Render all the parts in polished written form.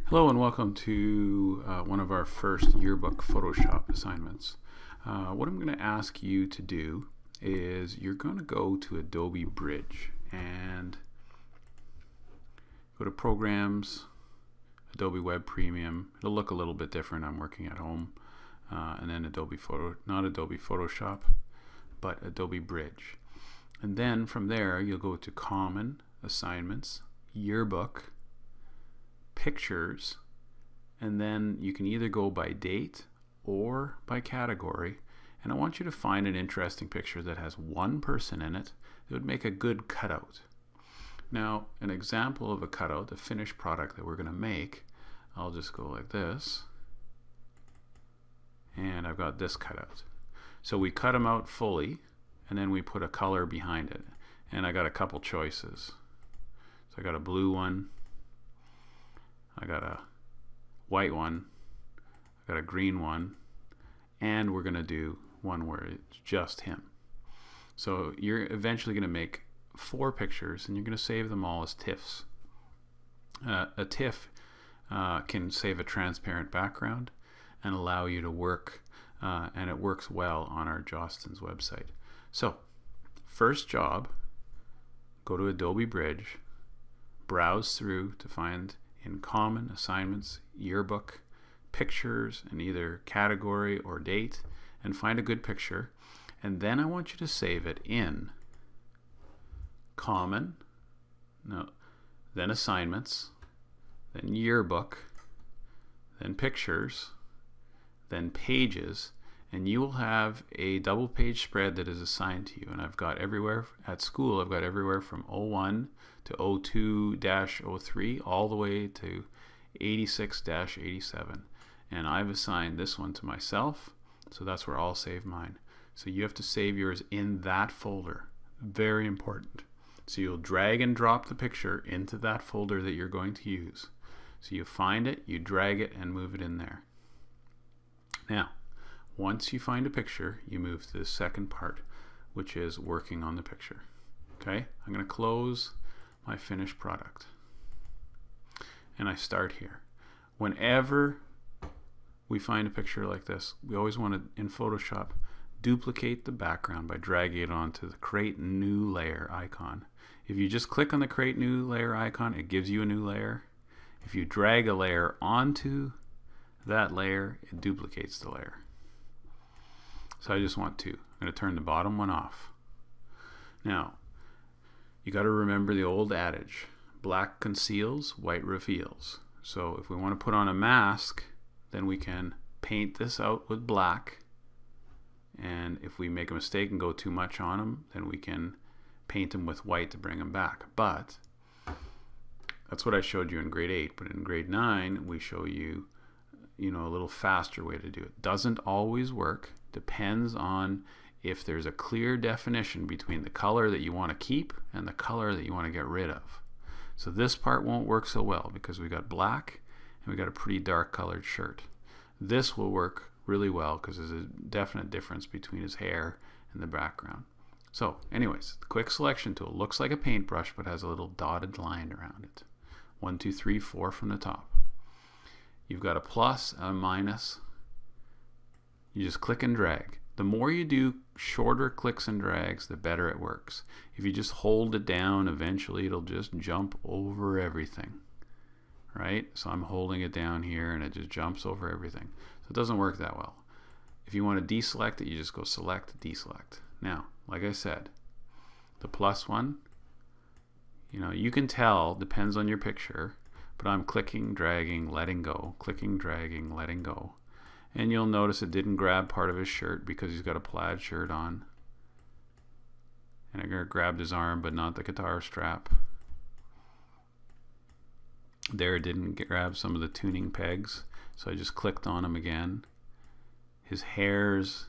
Hello and welcome to one of our first yearbook Photoshop assignments. What I'm going to ask you to do is you're going to go to Adobe Bridge and go to Programs, Adobe Web Premium. It'll look a little bit different. I'm working at home. And then not Adobe Photoshop, but Adobe Bridge. And then from there you'll go to Common, Assignments, Yearbook, Pictures, and then you can either go by date or by category. And I want you to find an interesting picture that has one person in it that would make a good cutout. Now, an example of a cutout, a finished product that we're going to make, I'll just go like this, and I've got this cutout. So we cut them out fully, and then we put a color behind it. And I got a couple choices. So I got a blue one, I got a white one, I got a green one, and we're going to do one where it's just him. So you're eventually going to make 4 pictures, and you're going to save them all as TIFFs. A TIFF can save a transparent background and allow you to work, and it works well on our Jostens website. So first job, go to Adobe Bridge, browse through to find in Common, Assignments, Yearbook, Pictures, and either category or date, and find a good picture. And then I want you to save it in Common, then Assignments, then Yearbook, then Pictures, then Pages, and you will have a double page spread that is assigned to you. And I've got everywhere at school, I've got everywhere from 01 to 02-03 all the way to 86-87. And I've assigned this one to myself, so that's where I'll save mine. So you have to save yours in that folder. Very important. So you'll drag and drop the picture into that folder that you're going to use. So you find it, you drag it, and move it in there. Now, once you find a picture, you move to the second part, which is working on the picture. Okay, I'm going to close my finished product. And I start here. Whenever we find a picture like this, we always want to, in Photoshop, duplicate the background by dragging it onto the Create New Layer icon. If you just click on the Create New Layer icon, it gives you a new layer. If you drag a layer onto that layer, it duplicates the layer. So I just want to. I'm going to turn the bottom one off. Now, you got to remember the old adage, black conceals, white reveals. So if we want to put on a mask, then we can paint this out with black. And if we make a mistake and go too much on them, then we can paint them with white to bring them back. But that's what I showed you in grade 8. But in grade 9, we show you, a little faster way to do it. Doesn't always work. Depends on if there's a clear definition between the color that you want to keep and the color that you want to get rid of. So this part won't work so well because we got black and we got a pretty dark colored shirt. This will work really well because there's a definite difference between his hair and the background. So anyways, the quick selection tool looks like a paintbrush but has a little dotted line around it. 1, 2, 3, 4 from the top. You've got a plus, a minus. You just click and drag. The more you do shorter clicks and drags, the better it works. If you just hold it down, eventually it'll just jump over everything. Right? So I'm holding it down here and it just jumps over everything. So it doesn't work that well. If you want to deselect it, you just go select, deselect. Now, like I said, the plus one, you can tell, depends on your picture, but I'm clicking, dragging, letting go, clicking, dragging, letting go. And you'll notice it didn't grab part of his shirt because he's got a plaid shirt on. And I grabbed his arm but not the guitar strap. There, it didn't grab some of the tuning pegs, so I just clicked on him again. His hair's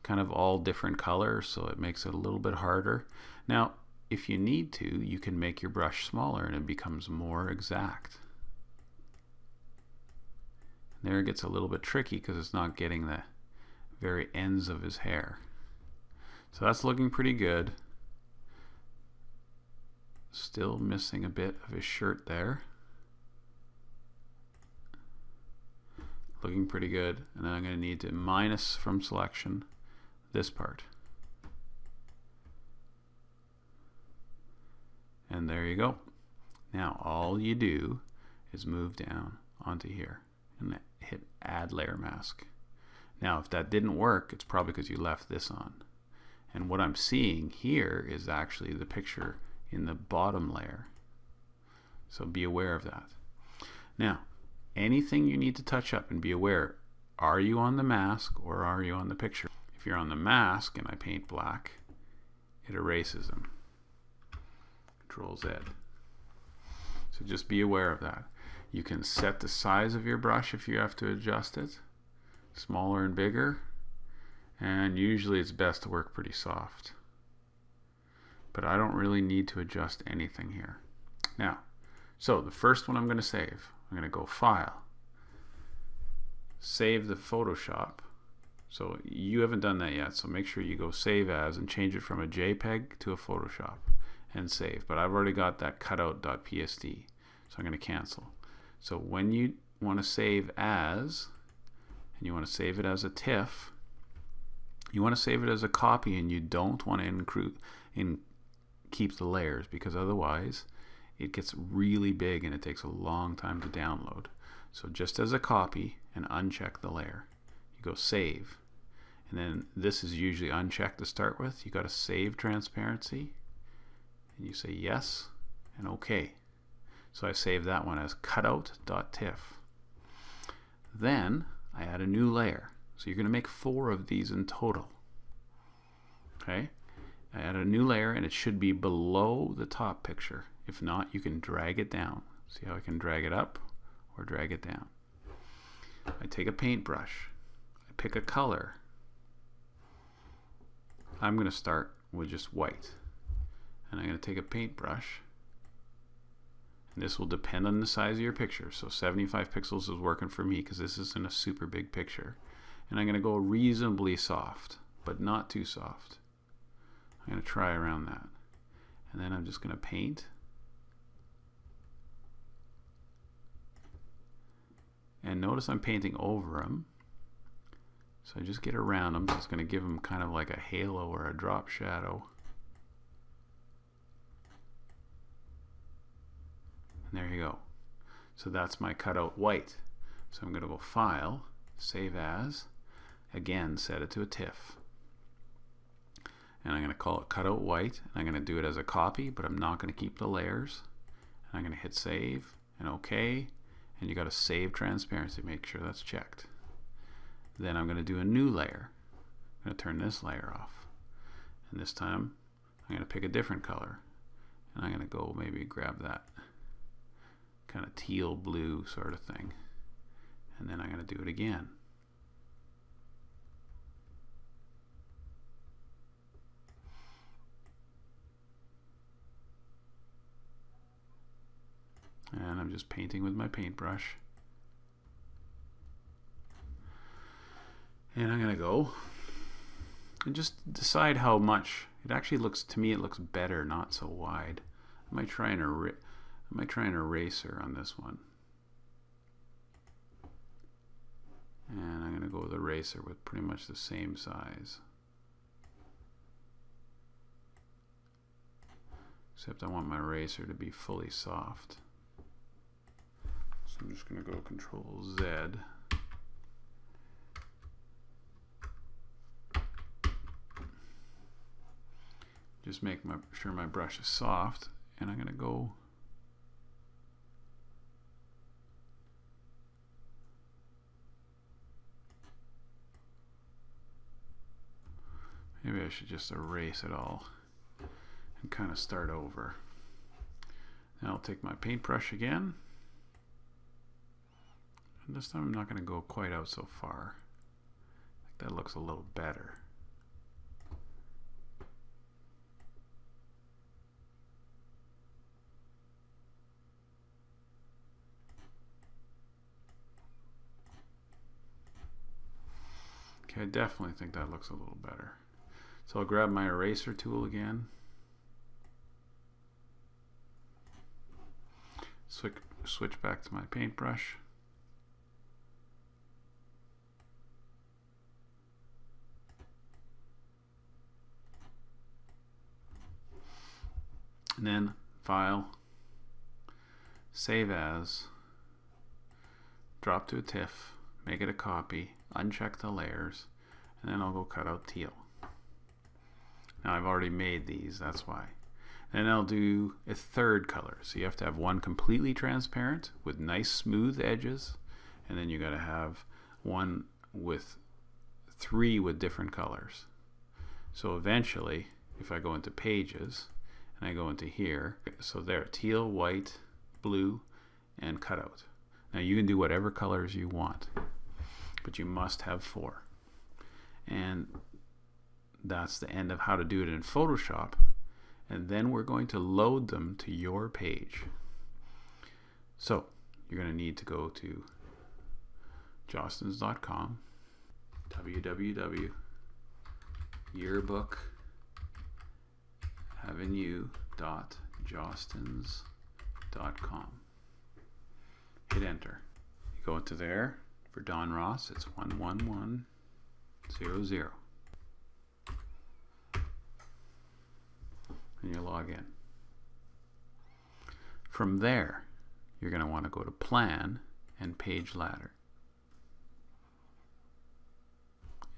kind of all different colors, so it makes it a little bit harder. Now, if you need to, you can make your brush smaller and it becomes more exact. There it gets a little bit tricky because it's not getting the very ends of his hair. So that's looking pretty good. Still missing a bit of his shirt there. Looking pretty good. And then I'm going to need to minus from selection this part. And there you go. Now all you do is move down onto here and hit add layer mask. Now if that didn't work, it's probably because you left this on. And what I'm seeing here is actually the picture in the bottom layer. So be aware of that. Now, anything you need to touch up and be aware, are you on the mask or are you on the picture? If you're on the mask and I paint black, it erases them. Control Z. So just be aware of that. You can set the size of your brush if you have to adjust it, smaller and bigger, and usually it's best to work pretty soft. But I don't really need to adjust anything here. Now, so the first one I'm going to save. I'm going to go File, Save the Photoshop. So you haven't done that yet, so make sure you go Save As and change it from a JPEG to a Photoshop and save. But I've already got that cutout.psd, so I'm going to cancel. So when you want to save as, and you want to save it as a TIFF, you want to save it as a copy, and you don't want to keep the layers, because otherwise it gets really big and it takes a long time to download. So just as a copy, and uncheck the layer. You go Save, and then this is usually unchecked to start with. You got to save transparency, and you say yes and OK. So I saved that one as cutout.tiff. Then I add a new layer. So you're going to make 4 of these in total. Okay, I add a new layer, and it should be below the top picture. If not, you can drag it down. See how I can drag it up or drag it down. I take a paintbrush. I pick a color. I'm going to start with just white. And I'm going to take a paintbrush. And this will depend on the size of your picture. So 75 pixels is working for me because this isn't a super big picture. And I'm going to go reasonably soft, but not too soft. I'm going to try around that. And then I'm just going to paint. And notice I'm painting over them. So I just get around them. So it's going to give them kind of like a halo or a drop shadow. And there you go. So that's my cutout white. So I'm going to go File, Save As. Again, set it to a TIFF. And I'm going to call it cutout white. And I'm going to do it as a copy, but I'm not going to keep the layers. And I'm going to hit Save and OK. And you got to save transparency. Make sure that's checked. Then I'm going to do a new layer. I'm going to turn this layer off. And this time I'm going to pick a different color. And I'm going to go maybe grab that kind of teal blue sort of thing. And then I'm going to do it again. And I'm just painting with my paintbrush. And I'm going to go and just decide how much. It actually looks, to me, it looks better, not so wide. I might try an eraser on this one. And I'm going to go with eraser with pretty much the same size. Except I want my eraser to be fully soft. So I'm just going to go Control Z. Just make sure my brush is soft, and I'm going to go maybe I should just erase it all and kind of start over. Then I'll take my paintbrush again. And this time I'm not going to go quite out so far. I think that looks a little better. Okay, I definitely think that looks a little better. So I'll grab my eraser tool again. Switch back to my paintbrush. And then File, Save As, drop to a TIFF, make it a copy, uncheck the layers, and then I'll go cut out teal. Now I've already made these, that's why. Then I'll do a third color. So you have to have one completely transparent with nice smooth edges, and then you got to have one with 3 with different colors. So eventually, if I go into pages and I go into here, so there, teal, white, blue, and cutout. Now you can do whatever colors you want, but you must have 4. And that's the end of how to do it in Photoshop. And then we're going to load them to your page. So you're going to need to go to jostens.com, www.yearbookavenue.jostens.com. Hit enter. You go into there. For Don Ross, it's 11100. And you log in. From there, you're going to want to go to Plan and Page Ladder.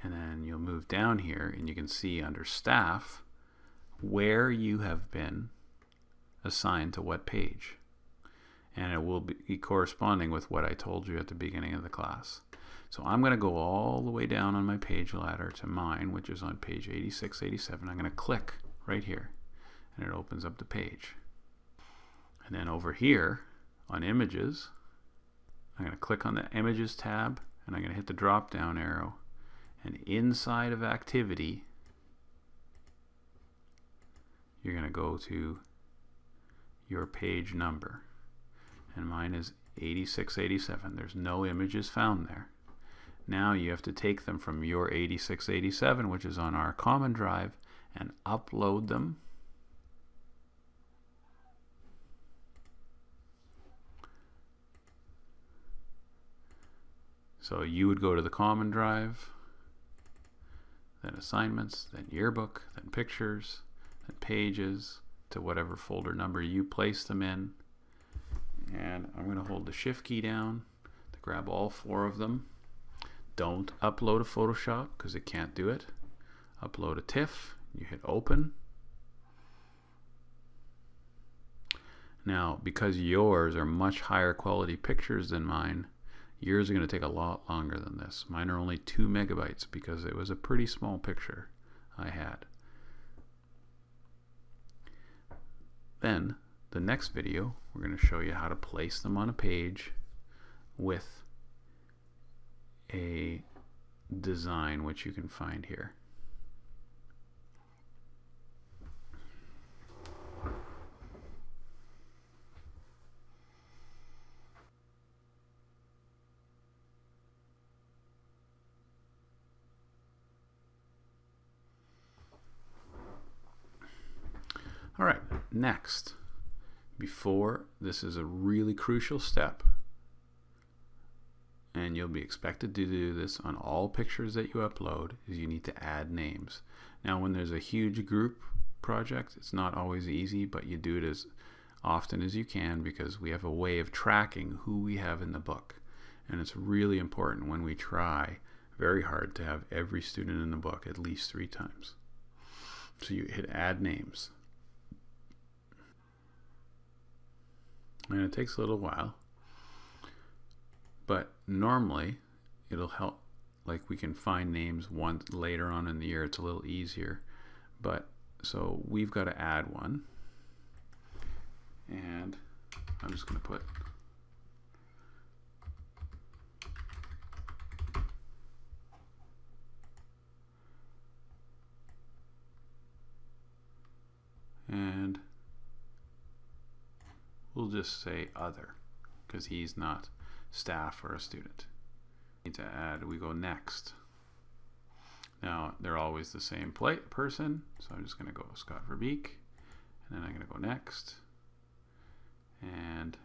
And then you'll move down here and you can see under Staff where you have been assigned to what page. And it will be corresponding with what I told you at the beginning of the class. So I'm going to go all the way down on my page ladder to mine, which is on page 86, 87. I'm going to click right here, and it opens up the page. And then over here on Images, I'm going to click on the Images tab, and I'm going to hit the drop down arrow. And inside of Activity, you're going to go to your page number. And mine is 8687. There's no images found there. Now you have to take them from your 8687, which is on our common drive, and upload them. So you would go to the common drive, then assignments, then yearbook, then pictures, then pages, to whatever folder number you place them in. And I'm going to hold the shift key down to grab all 4 of them. Don't upload a Photoshop because it can't do it. Upload a TIFF. You hit open. Now, because yours are much higher quality pictures than mine, yours are going to take a lot longer than this. Mine are only 2 megabytes because it was a pretty small picture I had. Then the next video, we're going to show you how to place them on a page with a design which you can find here. All right, next, this is a really crucial step, and you'll be expected to do this on all pictures that you upload, is you need to add names. Now when there's a huge group project, it's not always easy, but you do it as often as you can because we have a way of tracking who we have in the book. And it's really important when we try very hard to have every student in the book at least 3 times. So you hit add names. And it takes a little while, but normally it'll help, like we can find names once later on in the year. It's a little easier, but so we've got to add one, and I'm just going to put and we'll just say other because he's not staff or a student. Need to add, we go next. Now they're always the same person, so I'm just going to go Scott Verbeek, and then I'm going to go next, and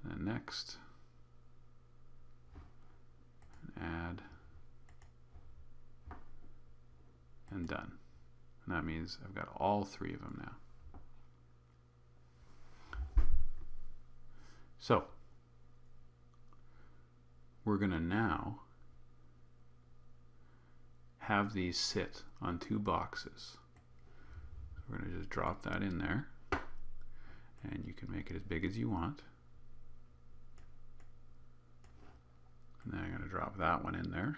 then next, and am done. And that means I've got all 3 of them now. So we're going to now have these sit on 2 boxes. So we're going to just drop that in there, and you can make it as big as you want. And then I'm going to drop that one in there.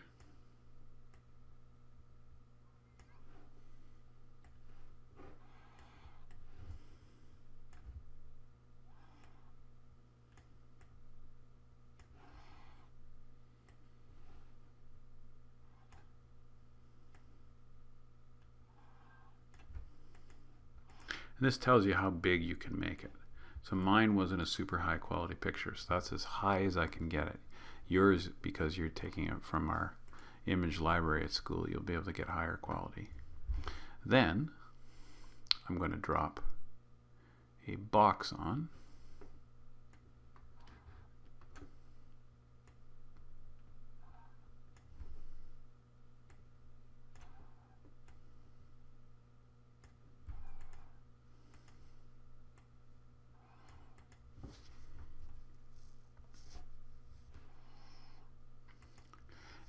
And this tells you how big you can make it. So mine wasn't a super high quality picture, so that's as high as I can get it. Yours, because you're taking it from our image library at school, you'll be able to get higher quality. Then I'm going to drop a box on.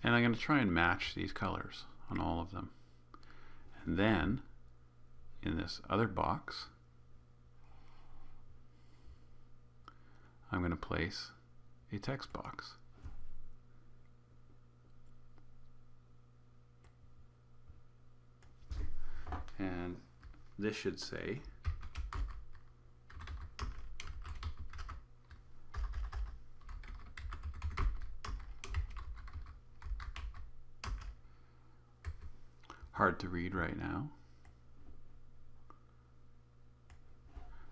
And I'm going to try and match these colors on all of them. And then in this other box, I'm going to place a text box. And this should say hard to read right now.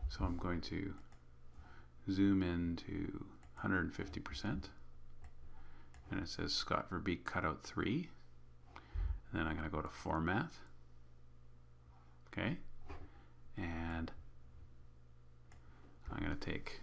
So I'm going to zoom in to 150%. And it says Scott Verbeek cutout 3. And then I'm going to go to Format. Okay. And I'm going to take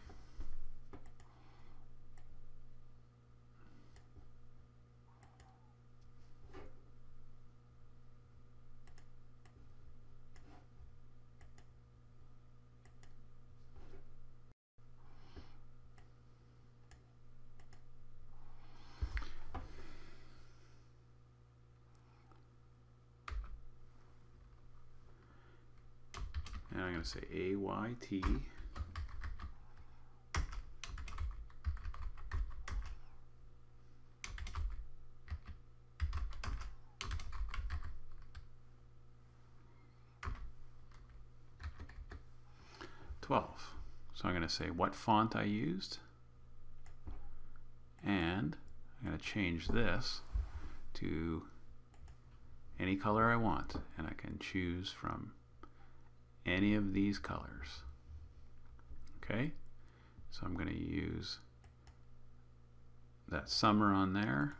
and I'm going to say AYT. So I'm going to say what font I used, and I'm going to change this to any color I want, and I can choose from any of these colors. Okay, so I'm going to use that summer on there.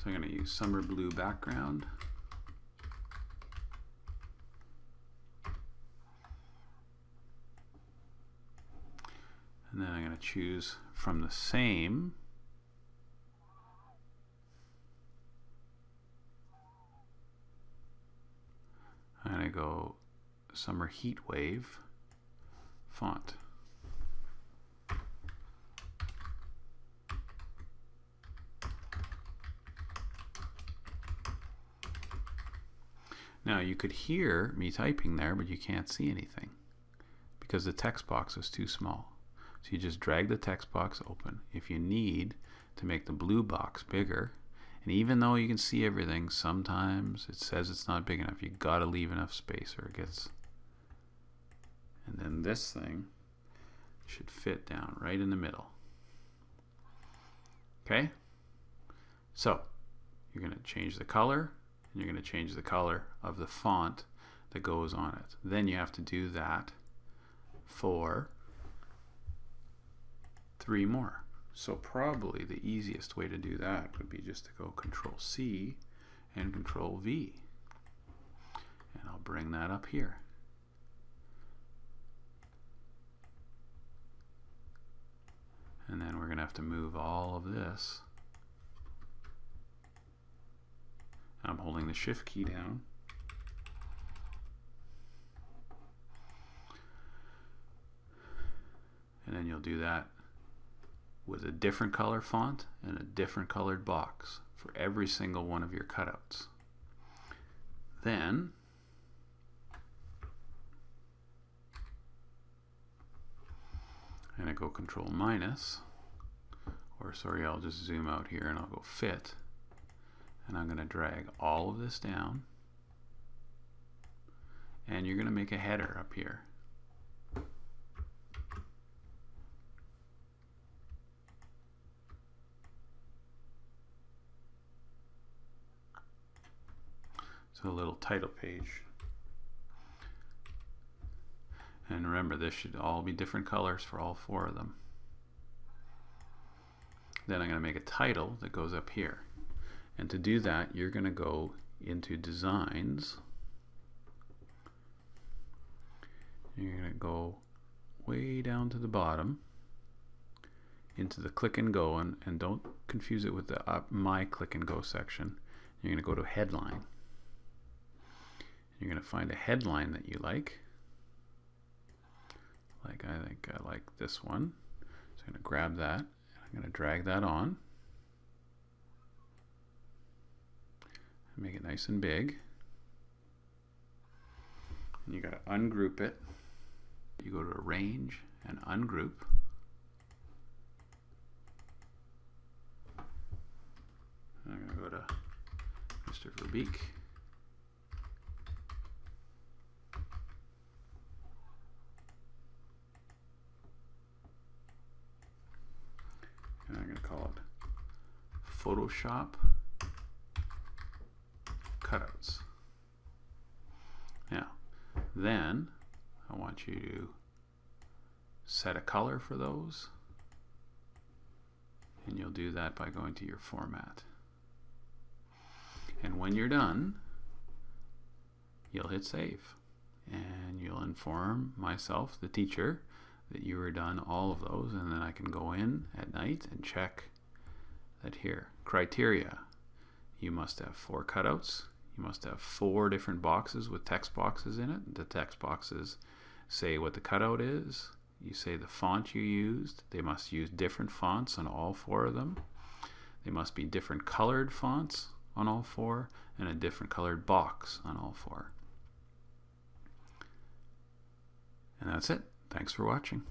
So I'm going to use summer blue background. And then I'm going to choose from the same I'm going to go summer heat wave font. Now you could hear me typing there, but you can't see anything because the text box is too small. So you just drag the text box open. If you need to make the blue box bigger, and even though you can see everything, sometimes it says it's not big enough. You gotta leave enough space or it gets, and then this thing should fit down right in the middle. Okay, so you're gonna change the color, and you're going to change the color of the font that goes on it. Then you have to do that for 3 more. So probably the easiest way to do that would be just to go Control C and Control V. And I'll bring that up here. And then we're going to have to move all of this. I'm holding the Shift key down. And then you'll do that with a different color font and a different colored box for every single one of your cutouts. Then I'm going to go Control minus, or sorry, I'll just zoom out here and I'll go Fit, and I'm going to drag all of this down, and you're going to make a header up here. So a little title page. And remember, this should all be different colors for all 4 of them. Then I'm going to make a title that goes up here. And to do that, you're going to go into Designs. You're going to go way down to the bottom into the Click and Go, and don't confuse it with the My Click and Go section. You're going to go to Headline. You're going to find a headline that you like. I think I like this one. So I'm going to grab that, and I'm going to drag that on and make it nice and big. And you got to ungroup it. You go to Arrange and Ungroup. I'm going to go to Mr. Verbeek. And I'm going to call it Photoshop Cutouts. Now, then I want you to set a color for those, and you'll do that by going to your format. And when you're done, you'll hit save, and you'll inform myself, the teacher, that you were done all of those, and then I can go in at night and check that here. Criteria: you must have 4 cutouts, you must have 4 different boxes with text boxes in it. The text boxes say what the cutout is, you say the font you used, they must use different fonts on all 4 of them, they must be different colored fonts on all 4, and a different colored box on all 4. And that's it. Thanks for watching.